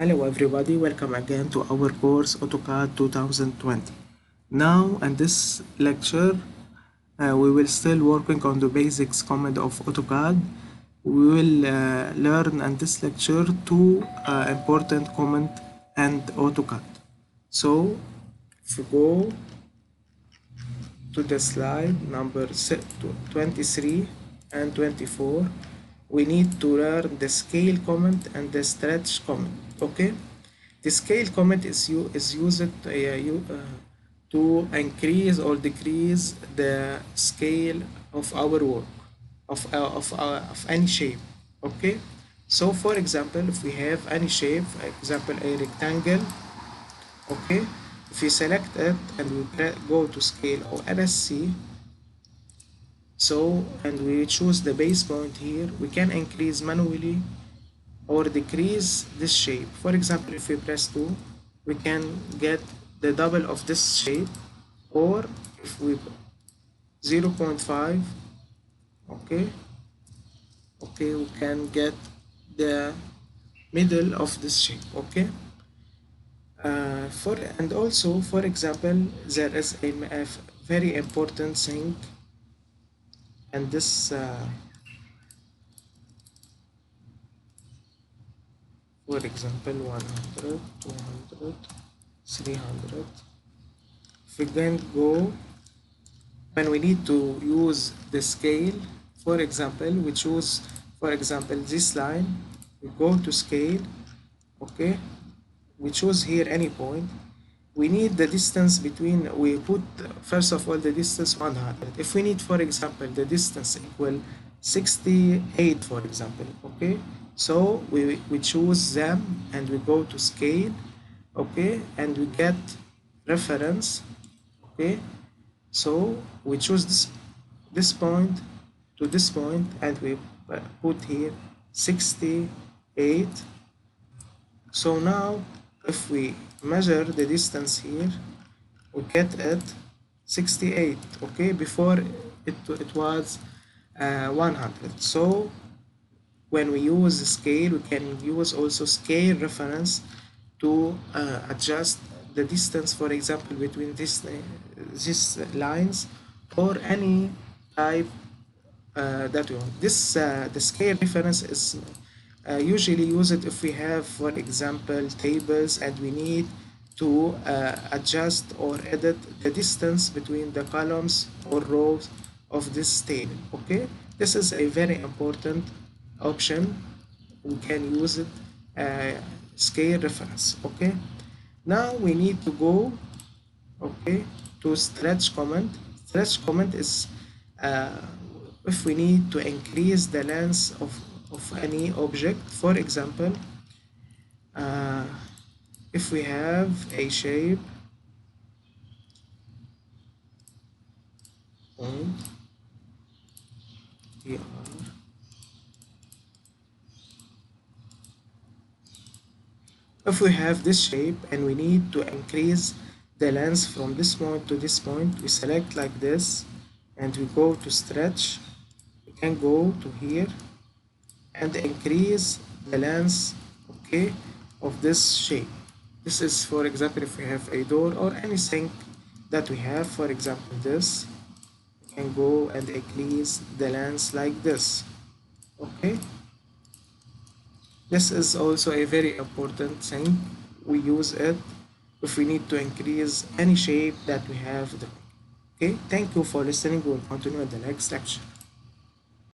Hello everybody, welcome again to our course AutoCAD 2020. Now in this lecture, we will still working on the basics command of AutoCAD. We will learn in this lecture two important command and AutoCAD. So if we go to the slide number 23 and 24, we need to learn the scale command and the stretch command. Okay, the scale command is used to increase or decrease the scale of our work of any shape. Okay, so for example, if we have any shape, for example a rectangle, okay, if we select it and we go to scale or NSC, so and we choose the base point here, we can increase manually or decrease this shape. For example, if we press 2, we can get the double of this shape, or if we 0.5, okay, we can get the middle of this shape. Okay, and also, for example, there is a very important thing, and this for example 100, 200, 300. If we can go, when we need to use the scale, for example, we choose, for example, this line, we go to scale, okay, we choose here any point. We need the distance between, we put first of all the distance 100. If we need, for example, the distance equal 68, for example, okay, so we choose them and we go to scale, okay, and we get reference, okay, so we choose this point to this point and we put here 68. So now if we measure the distance here, we get it 68, okay, before it was 100. So when we use scale, we can use also scale reference to adjust the distance, for example, between these lines or any type that we want. This the scale reference is usually used if we have, for example, tables and we need to adjust or edit the distance between the columns or rows of this table. Okay, this is a very important option. We can use it scale reference. Okay, now we need to go, okay, to stretch command. Stretch command is if we need to increase the length of any object. For example, if we have a shape point here, if we have this shape and we need to increase the length from this point to this point, we select like this and we go to stretch. We can go to here and increase the length, okay, of this shape. This is, for example, if we have a door or anything that we have, for example this, we can go and increase the length like this. Okay, this is also a very important thing. We use it if we need to increase any shape that we have. Okay, thank you for listening. We'll continue in the next lecture.